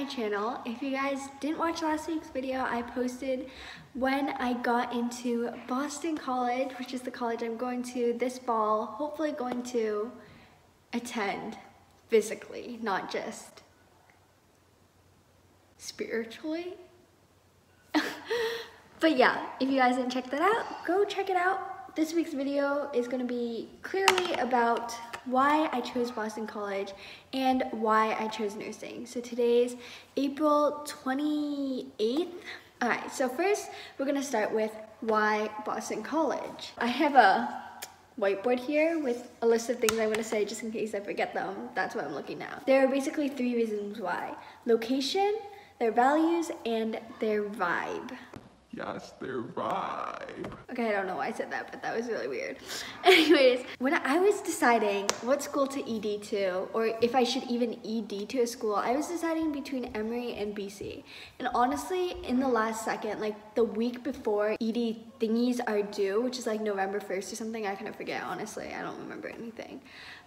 channel. If you guys didn't watch last week's video, I posted when I got into Boston College, which is the college I'm going to this fall, hopefully going to attend physically, not just spiritually. But yeah, if you guys didn't check that out, go check it out. This week's video is going to be clearly about why I chose Boston College and why I chose nursing. So today's April 28th. Alright, so first we're going to start with why Boston College. I have a whiteboard here with a list of things I'm going to say just in case I forget them. That's what I'm looking at. There are basically 3 reasons why. Location, their values, and their vibe. Yes, their vibe. Okay, I don't know why I said that, but that was really weird. Anyways, when I was deciding what school to ED to, or if I should even ED to a school, I was deciding between Emory and BC. And honestly, in the last second, like the week before ED thingies are due, which is like November 1st or something, I kind of forget, honestly, I don't remember anything.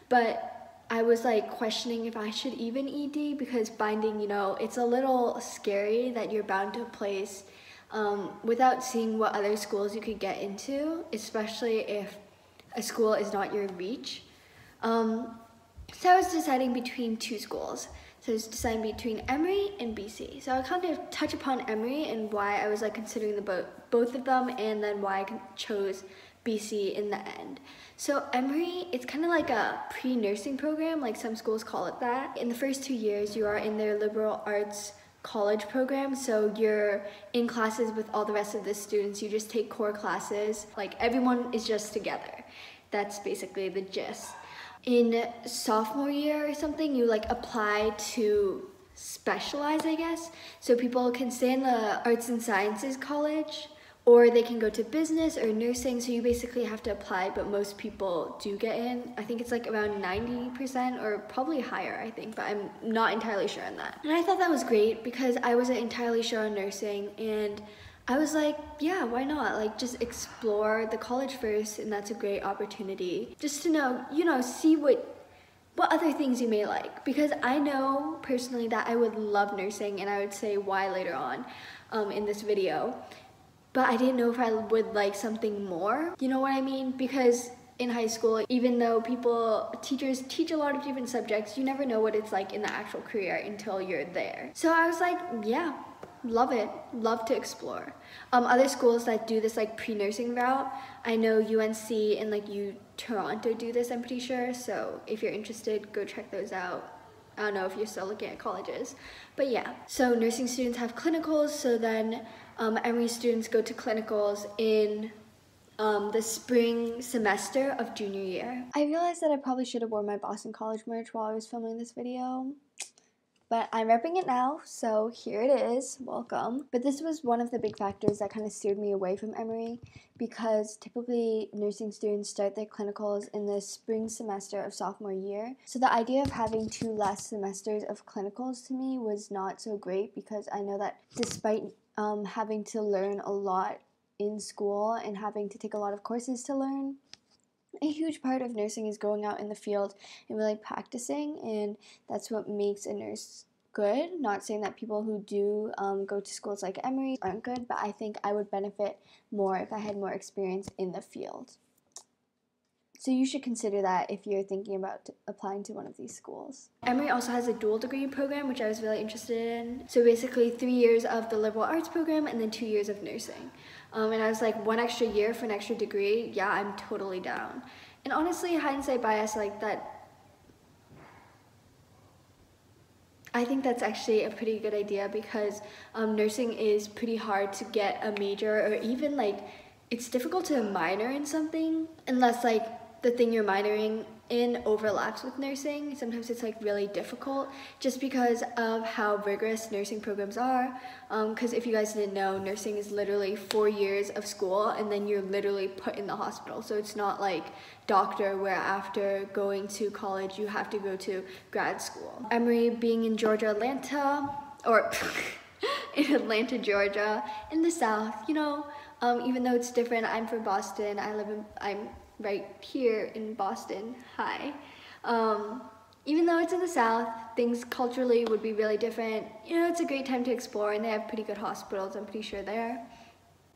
But I was like questioning if I should even ED because binding, you know, it's a little scary that you're bound to a place without seeing what other schools you could get into, especially if a school is not your reach. So I was deciding between 2 schools. So I was deciding between Emory and BC. So I'll kind of touch upon Emory and why I was like considering both of them, and then why I chose BC in the end. So Emory, it's kind of like a pre-nursing program, like some schools call it that. In the first 2 years, you are in their liberal arts college program, so you're in classes with all the rest of the students. You just take core classes, like everyone is just together. That's basically the gist. In sophomore year or something, you like apply to specialize, I guess. So people can stay in the arts and sciences college, or they can go to business or nursing, so you basically have to apply, but most people do get in. I think it's like around 90% or probably higher, I think, but I'm not entirely sure on that. And I thought that was great because I wasn't entirely sure on nursing, and I was like, yeah, why not? Like, just explore the college first, and that's a great opportunity. Just to know, you know, see what other things you may like. Because I know personally that I would love nursing, and I would say why later on in this video. But I didn't know if I would like something more, you know what I mean? Because in high school, even though teachers teach a lot of different subjects, you never know what it's like in the actual career until you're there. So I was like, yeah, love it, love to explore. Other schools that do this like pre-nursing route, I know UNC and like Toronto do this, I'm pretty sure. So if you're interested, go check those out. I don't know if you're still looking at colleges, but yeah. So nursing students have clinicals, so then Emory students go to clinicals in the spring semester of junior year. I realized that I probably should have worn my Boston College merch while I was filming this video, but I'm repping it now, so here it is, welcome. But this was one of the big factors that kind of steered me away from Emory, because typically nursing students start their clinicals in the spring semester of sophomore year. So the idea of having 2 less semesters of clinicals to me was not so great, because I know that despite having to learn a lot in school and having to take a lot of courses to learn, a huge part of nursing is going out in the field and really practicing, and that's what makes a nurse good. Not saying that people who do go to schools like Emory aren't good, but I think I would benefit more if I had more experience in the field. So you should consider that if you're thinking about applying to one of these schools. Emory also has a dual degree program, which I was really interested in. So basically 3 years of the liberal arts program and then 2 years of nursing. And I was like, 1 extra year for an extra degree? Yeah, I'm totally down. And honestly, hindsight bias like that, I think that's actually a pretty good idea, because nursing is pretty hard to get a major, or even like, it's difficult to minor in something unless like the thing you're minoring in overlaps with nursing. Sometimes it's like really difficult just because of how rigorous nursing programs are. Because if you guys didn't know, nursing is literally 4 years of school and then you're literally put in the hospital. So it's not like doctor where after going to college you have to go to grad school. Emory being in Georgia, Atlanta, or in Atlanta, Georgia, in the South, you know, even though it's different. I'm from Boston. I'm right here in Boston. Hi. Even though it's in the South, things culturally would be really different. You know, it's a great time to explore, and they have pretty good hospitals, I'm pretty sure there,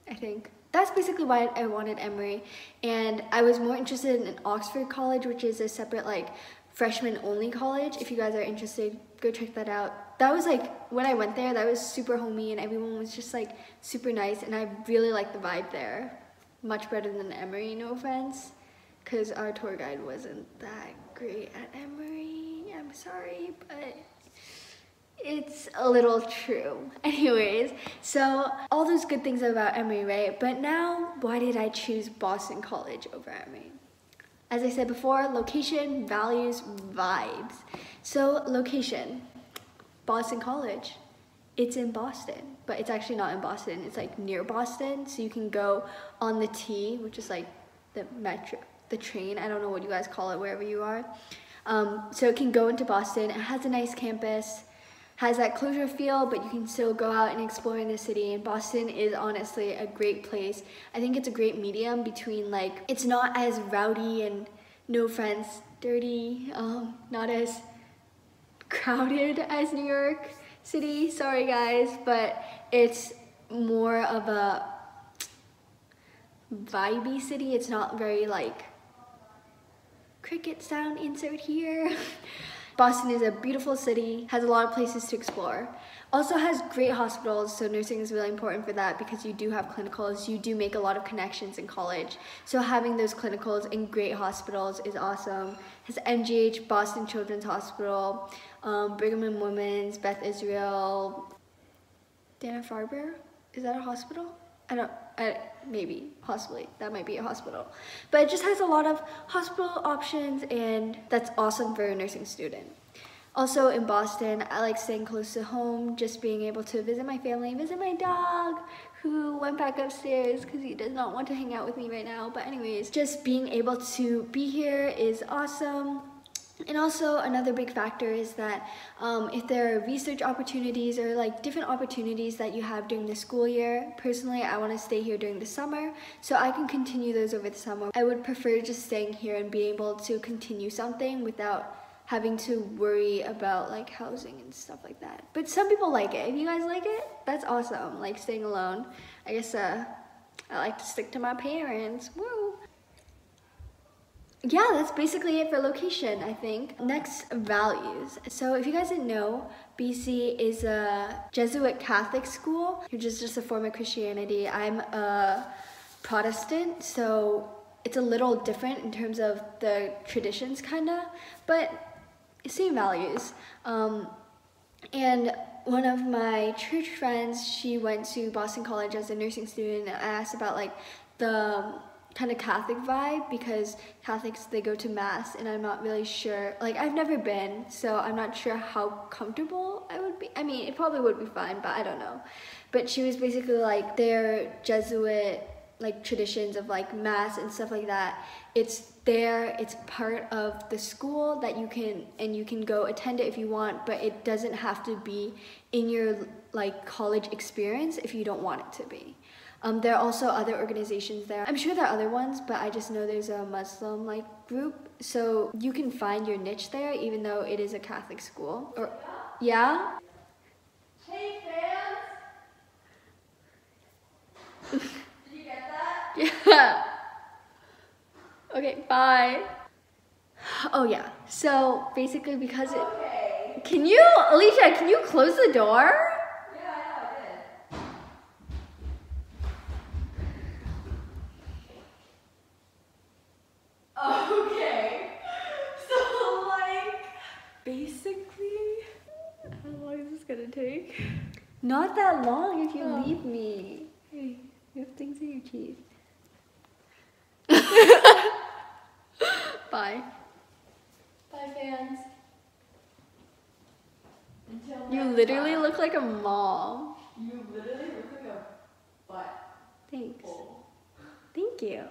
I think. That's basically why I wanted Emory, and I was more interested in Oxford College, which is a separate like freshman only college. If you guys are interested, go check that out. That was like, when I went there, that was super homey, and everyone was just like super nice, and I really liked the vibe there. Much better than Emory, no offense, because our tour guide wasn't that great at Emory. I'm sorry, but it's a little true. Anyways, so all those good things about Emory, right? But now, why did I choose Boston College over Emory? As I said before, location, values, vibes. So location, Boston College. It's in Boston, but it's actually not in Boston. It's like near Boston, so you can go on the T, which is like the metro, the train. I don't know what you guys call it wherever you are. So it can go into Boston. It has a nice campus, has that closure feel, but you can still go out and explore in the city. And Boston is honestly a great place. I think it's a great medium between like, it's not as rowdy and, no offense, dirty, not as crowded as New York City, sorry guys, but it's more of a vibey city. It's not very like, cricket sound insert here. Boston is a beautiful city, has a lot of places to explore. Also has great hospitals, so nursing is really important for that because you do have clinicals, you do make a lot of connections in college. So having those clinicals in great hospitals is awesome. Has MGH, Boston Children's Hospital, Brigham and Women's, Beth Israel, Dana-Farber, is that a hospital? Maybe, possibly, that might be a hospital. But it just has a lot of hospital options, and that's awesome for a nursing student. Also in Boston, I like staying close to home, just being able to visit my family, visit my dog, who went back upstairs because he does not want to hang out with me right now. But anyways, just being able to be here is awesome. And also another big factor is that if there are research opportunities or like different opportunities that you have during the school year, personally I want to stay here during the summer so I can continue those over the summer. I would prefer just staying here and being able to continue something without having to worry about like housing and stuff like that. But some people like it. If you guys like it, that's awesome, like staying alone. I guess I like to stick to my parents. Woo! Yeah, that's basically it for location, I think. Next, values. So if you guys didn't know, BC is a Jesuit Catholic school, which is just a form of Christianity. I'm a Protestant, so it's a little different in terms of the traditions, kinda, but same values. And one of my church friends, she went to Boston College as a nursing student, and I asked about like the kind of Catholic vibe, because Catholics, they go to mass, and I'm not really sure, like I've never been, so I'm not sure how comfortable I would be. I mean, it probably would be fine, but I don't know. But she was basically like, their Jesuit like traditions of like mass and stuff like that, it's there, it's part of the school that you can go attend it if you want, but it doesn't have to be in your like college experience if you don't want it to be. There are also other organizations there. I'm sure there are other ones, but I just know there's a Muslim like group, so you can find your niche there even though it is a Catholic school. Or yeah? Hey fans! Did you get that? Yeah. Okay, bye. Oh yeah, so basically because Okay. Alicia, can you close the door? Okay. So like, Basically, how long is this gonna take? Not that long if you leave me. Hey, you have things in your teeth. Bye. bye fans. Until You next literally time. look like a mom. You literally look like a butt. Thanks. hole. Thank you.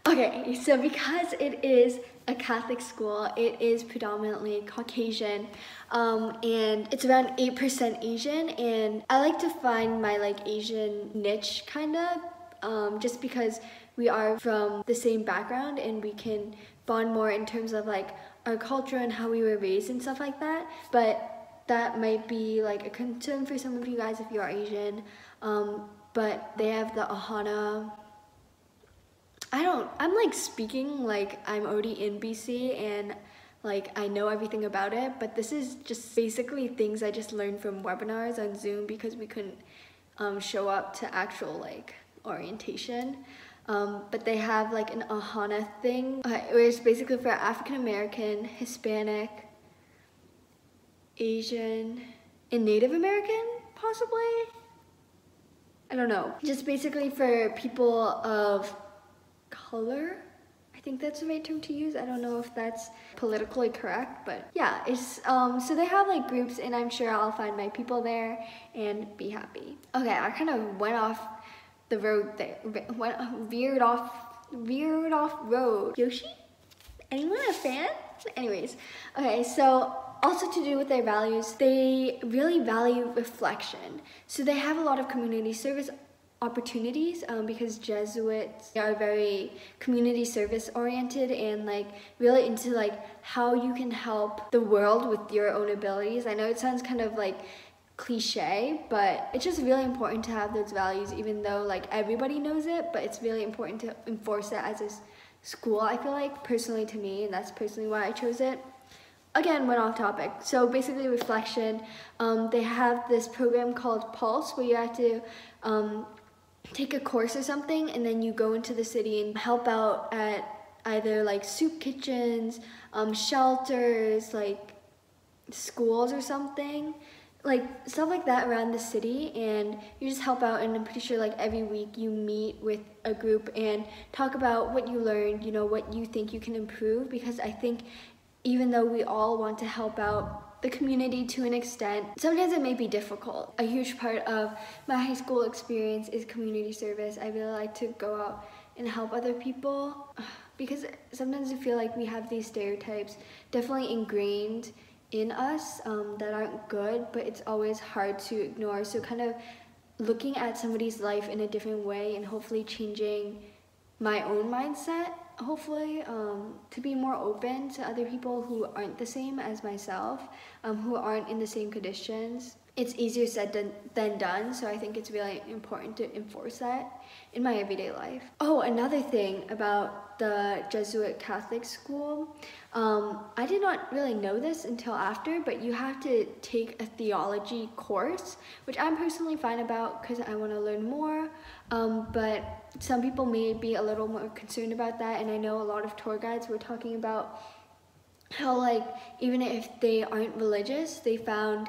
Okay, so because it is a Catholic school, it is predominantly Caucasian, and it's around 8% Asian, and I like to find my like Asian niche kind of, just because we are from the same background and we can bond more in terms of like our culture and how we were raised and stuff like that. But that might be like a concern for some of you guys if you are Asian. But they have the Ahana. I'm like speaking like I'm already in BC and like I know everything about it, but this is just basically things I just learned from webinars on Zoom because we couldn't show up to actual like orientation. But they have like an Ahana thing, where it's basically for African American, Hispanic, Asian, and Native American, possibly? I don't know. Just basically for people of color. I think that's the right term to use. I don't know if that's politically correct, but yeah, it's so they have like groups, and I'm sure I'll find my people there and be happy. Okay, I kind of went off the road there, veered off road. Yoshi? Anyone a fan? Anyways, okay, so also to do with their values, they really value reflection. So they have a lot of community service opportunities because Jesuits are very community service oriented and like really into like how you can help the world with your own abilities. I know it sounds kind of like cliche, but it's just really important to have those values, even though like everybody knows it, but it's really important to enforce it as a school, I feel like, personally to me, and that's personally why I chose it. Again, went off topic. So basically reflection, they have this program called Pulse where you have to take a course or something, and then you go into the city and help out at either like soup kitchens, shelters, like schools or something, like stuff like that around the city, and you just help out. And I'm pretty sure like every week you meet with a group and talk about what you learned, you know, what you think you can improve, because I think even though we all want to help out the community to an extent, sometimes it may be difficult. A huge part of my high school experience is community service. I really like to go out and help other people because sometimes I feel like we have these stereotypes definitely ingrained in us that aren't good, but it's always hard to ignore. So kind of looking at somebody's life in a different way and hopefully changing my own mindset, hopefully, to be more open to other people who aren't the same as myself, who aren't in the same conditions. It's easier said than done, so I think it's really important to enforce that in my everyday life. Oh, another thing about the Jesuit Catholic school, I did not really know this until after, but you have to take a theology course, which I'm personally fine about because I want to learn more, but some people may be a little more concerned about that, and I know a lot of tour guides were talking about how like even if they aren't religious, they found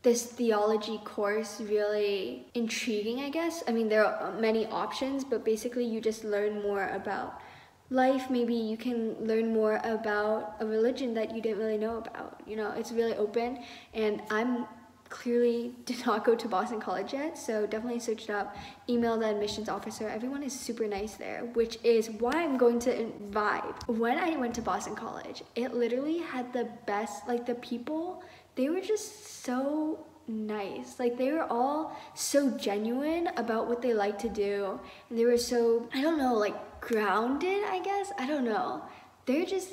this theology course really intriguing, I guess. I mean, there are many options, but basically you just learn more about life. Maybe you can learn more about a religion that you didn't really know about. You know, it's really open, and I'm clearly did not go to Boston College yet, so definitely search it up, email the admissions officer. Everyone is super nice there, which is why I'm going to vibe. When I went to Boston College, it literally had the best, like the people, they were just so nice. Like they were all so genuine about what they like to do, and they were so, I don't know, like grounded, I guess. I don't know. They're just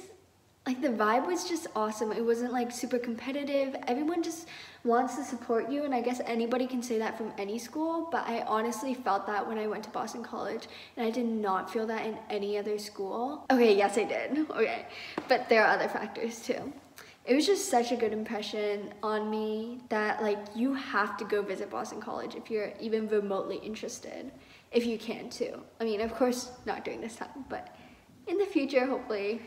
like, the vibe was just awesome. It wasn't like super competitive. Everyone just wants to support you, and I guess anybody can say that from any school, but I honestly felt that when I went to Boston College, and I did not feel that in any other school. Okay, yes I did, okay, but there are other factors too. It was just such a good impression on me that like you have to go visit Boston College if you're even remotely interested, if you can too. I mean, of course, not during this time, but in the future, hopefully,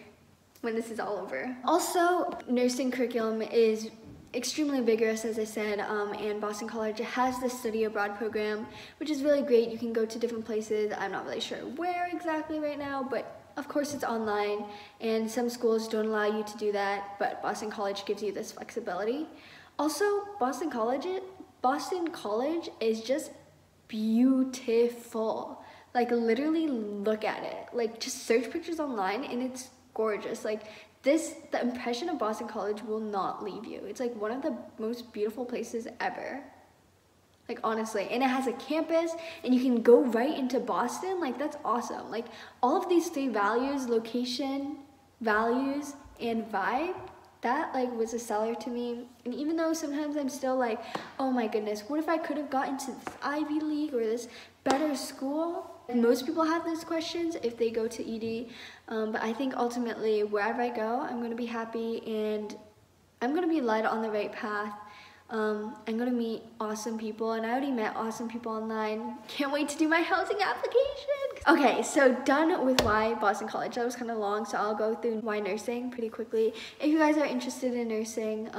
when this is all over. Also, nursing curriculum is extremely vigorous, as I said, and Boston College has this study abroad program, which is really great. You can go to different places. I'm not really sure where exactly right now, but of course it's online, and some schools don't allow you to do that, but Boston College gives you this flexibility. Also, Boston College is just beautiful. Like literally look at it. Like just search pictures online and it's gorgeous. Like the impression of Boston College will not leave you. It's like one of the most beautiful places ever. Like honestly, and it has a campus and you can go right into Boston. Like that's awesome. Like all of these three values, location, values, and vibe, that like was a seller to me. And even though sometimes I'm still like, oh my goodness, what if I could have gotten to this Ivy League or this better school? Most people have those questions if they go to ED, but I think ultimately wherever I go, I'm going to be happy and I'm going to be led on the right path. I'm going to meet awesome people, and I already met awesome people online. Can't wait to do my housing application. Okay, so done with why Boston College. That was kind of long, so I'll go through why nursing pretty quickly. If you guys are interested in nursing,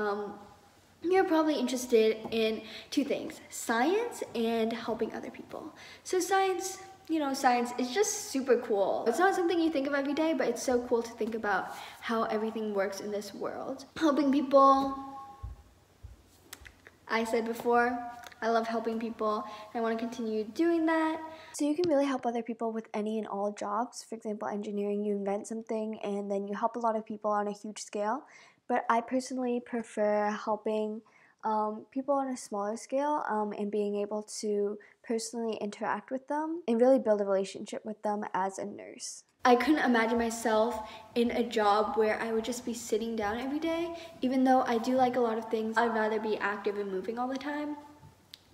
you're probably interested in two things, science and helping other people. So science, you know, science is just super cool. It's not something you think of every day, but it's so cool to think about how everything works in this world. Helping people, I said before, I love helping people. I want to continue doing that. So you can really help other people with any and all jobs. For example, engineering, you invent something and then you help a lot of people on a huge scale. But I personally prefer helping people on a smaller scale and being able to personally interact with them and really build a relationship with them as a nurse. I couldn't imagine myself in a job where I would just be sitting down every day. Even though I do like a lot of things, I'd rather be active and moving all the time.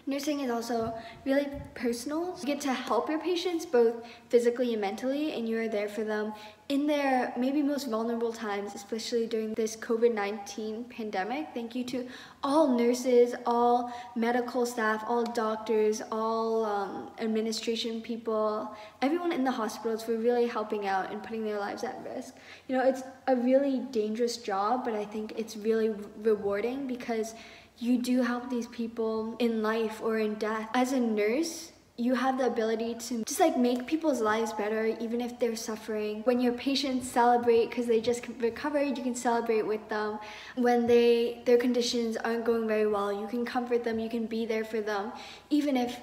Nursing is also really personal. You get to help your patients both physically and mentally, and you are there for them in their maybe most vulnerable times, especially during this COVID-19 pandemic. Thank you to all nurses, all medical staff, all doctors, all administration people, everyone in the hospitals for really helping out and putting their lives at risk. You know, it's a really dangerous job, but I think it's really rewarding because you do help these people in life or in death. As a nurse, you have the ability to just like make people's lives better even if they're suffering. When your patients celebrate because they just recovered, you can celebrate with them. When their conditions aren't going very well, you can comfort them, you can be there for them. Even if,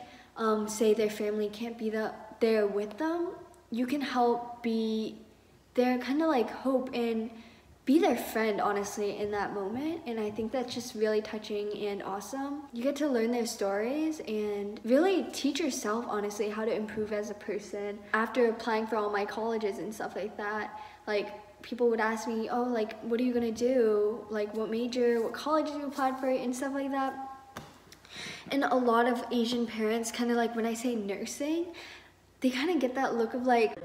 say, their family can't be there with them, you can help be their kind of like hope and be their friend, honestly, in that moment. And I think that's just really touching and awesome. You get to learn their stories and really teach yourself, honestly, how to improve as a person. After applying for all my colleges and stuff like that, like people would ask me, oh, like, what are you gonna do? Like, what major, what colleges you applied for, and stuff like that. And a lot of Asian parents kind of like, when I say nursing, they kind of get that look of like,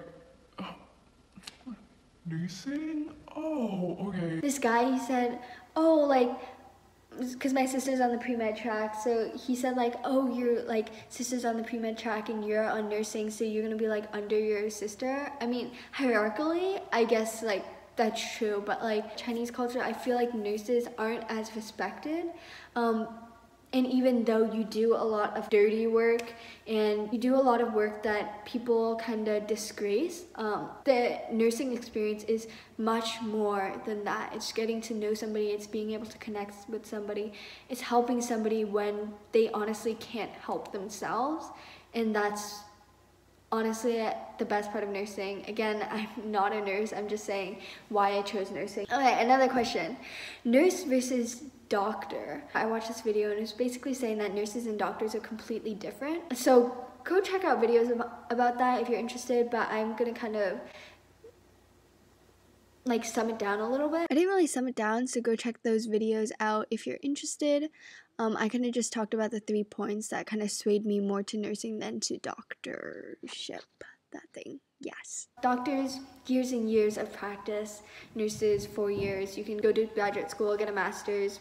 Nursing? Oh, okay. This guy, he said, oh, like, because my sister's on the pre-med track, so he said like, oh, your like sister's on the pre-med track and you're on nursing, so you're gonna be like under your sister. I mean, hierarchically, I guess like that's true, but like Chinese culture, I feel like nurses aren't as respected. And even though you do a lot of dirty work and you do a lot of work that people kind of disgrace, the nursing experience is much more than that. It's getting to know somebody, it's being able to connect with somebody, it's helping somebody when they honestly can't help themselves. And that's honestly the best part of nursing. Again, I'm not a nurse, I'm just saying why I chose nursing. Okay, another question. Nurse versus doctor. I watched this video and it was basically saying that nurses and doctors are completely different. So go check out videos about that if you're interested, but I'm gonna kind of like sum it down a little bit. I didn't really sum it down, so go check those videos out if you're interested. I kind of just talked about the 3 points that kind of swayed me more to nursing than to doctorship, that thing. Yes. Doctors, years and years of practice. Nurses, 4 years. You can go to graduate school, get a master's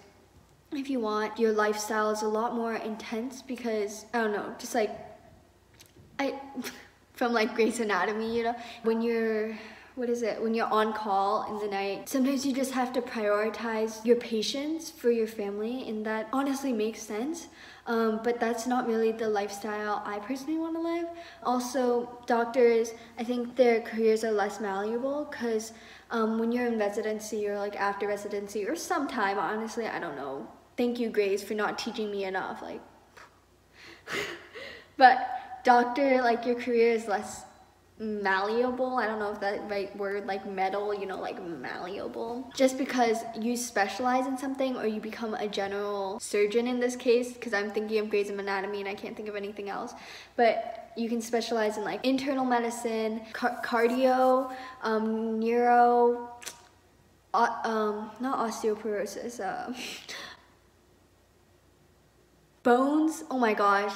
if you want. Your lifestyle is a lot more intense because, I don't know, just like, from like Grey's Anatomy, you know, when you're on call in the night, sometimes you just have to prioritize your patients for your family, and that honestly makes sense. But that's not really the lifestyle I personally want to live. Also, doctors, I think their careers are less malleable because when you're in residency or like after residency or sometime, honestly, I don't know. Thank you, Grace, for not teaching me enough. Like, but doctor, like your career is less malleable. I don't know if that right word, like metal, you know, like malleable. Just because you specialize in something or you become a general surgeon in this case, because I'm thinking of Grey's Anatomy and I can't think of anything else, but you can specialize in like internal medicine, cardio, neuro, not osteoporosis, bones. Oh my gosh,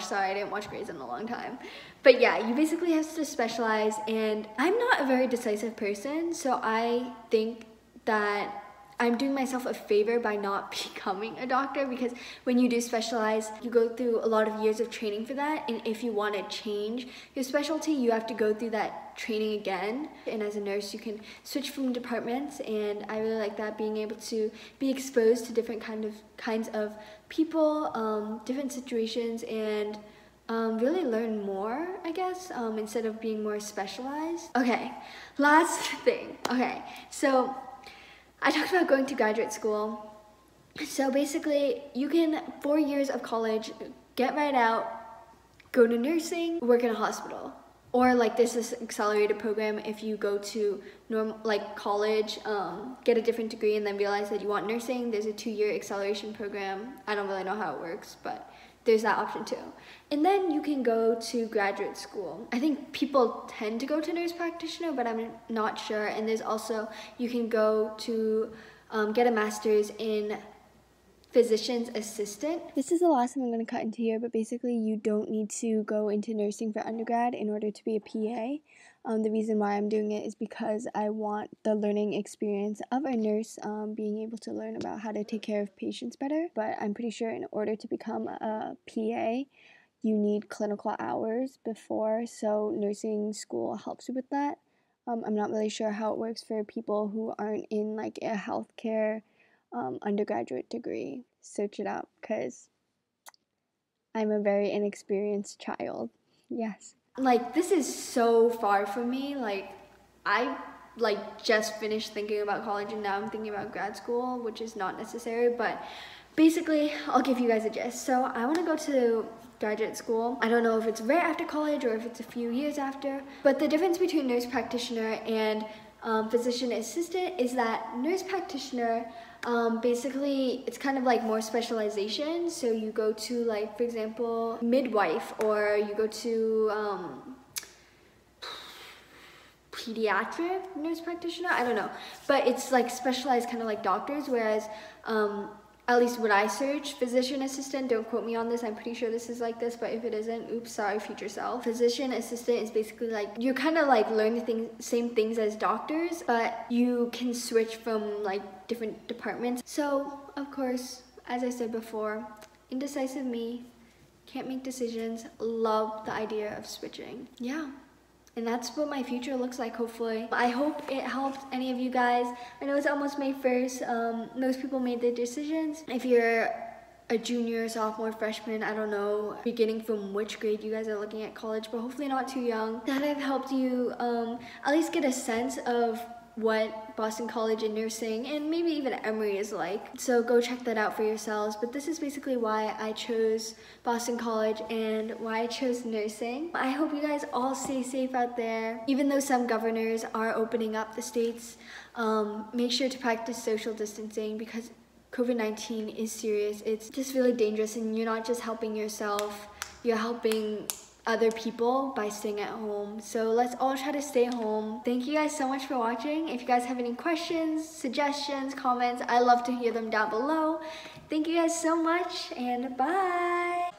sorry, I didn't watch Grey's in a long time. But yeah, you basically have to specialize, and I'm not a very decisive person, so I think that I'm doing myself a favor by not becoming a doctor, because when you do specialize, you go through a lot of years of training for that, and if you want to change your specialty, you have to go through that training again. And as a nurse, you can switch from departments, and I really like that, being able to be exposed to different kinds of people, different situations, and really learn more, I guess, instead of being more specialized. Okay, last thing. Okay, so I talked about going to graduate school. So basically, you can, 4 years of college, get right out, go to nursing, work in a hospital. Or like there's this accelerated program if you go to college, get a different degree and then realize that you want nursing. There's a 2-year acceleration program. I don't really know how it works, but there's that option too. And then you can go to graduate school. I think people tend to go to nurse practitioner, but I'm not sure. And there's also, you can go to get a master's in physician's assistant. This is the last thing I'm going to cut into here, but basically you don't need to go into nursing for undergrad in order to be a PA. The reason why I'm doing it is because I want the learning experience of a nurse, being able to learn about how to take care of patients better. But I'm pretty sure in order to become a PA, you need clinical hours before, so nursing school helps you with that. I'm not really sure how it works for people who aren't in like a healthcare undergraduate degree. Search it up, because I'm a very inexperienced child. Yes. Like, this is so far from me. Like, I just finished thinking about college and now I'm thinking about grad school, which is not necessary, but basically I'll give you guys a gist. So I want to go to graduate school. I don't know if it's right after college or if it's a few years after, but the difference between nurse practitioner and physician assistant is that nurse practitioner, basically it's kind of like more specialization. So you go to, like, for example, midwife, or you go to pediatric nurse practitioner, I don't know, but it's like specialized kind of like doctors, whereas at least when I search physician assistant, don't quote me on this, I'm pretty sure this is like this, but if it isn't, oops, sorry, future self. Physician assistant is basically like, you kind of like learn the same things as doctors, but you can switch from like different departments. So, of course, as I said before, indecisive me, can't make decisions, love the idea of switching. Yeah. And that's what my future looks like, hopefully. I hope it helped any of you guys. I know it's almost May 1st. Most people made their decisions. If you're a junior, sophomore, freshman, I don't know, beginning from which grade you guys are looking at college, but hopefully not too young, that I've helped you at least get a sense of what Boston College and nursing and maybe even Emory is like. So go check that out for yourselves. But this is basically why I chose Boston College and why I chose nursing. I hope you guys all stay safe out there. Even though some governors are opening up the states, make sure to practice social distancing, because COVID-19 is serious. It's just really dangerous, and you're not just helping yourself, you're helping other people by staying at home. So let's all try to stay home. Thank you guys so much for watching. If you guys have any questions, suggestions, comments, I love to hear them down below. Thank you guys so much, and bye.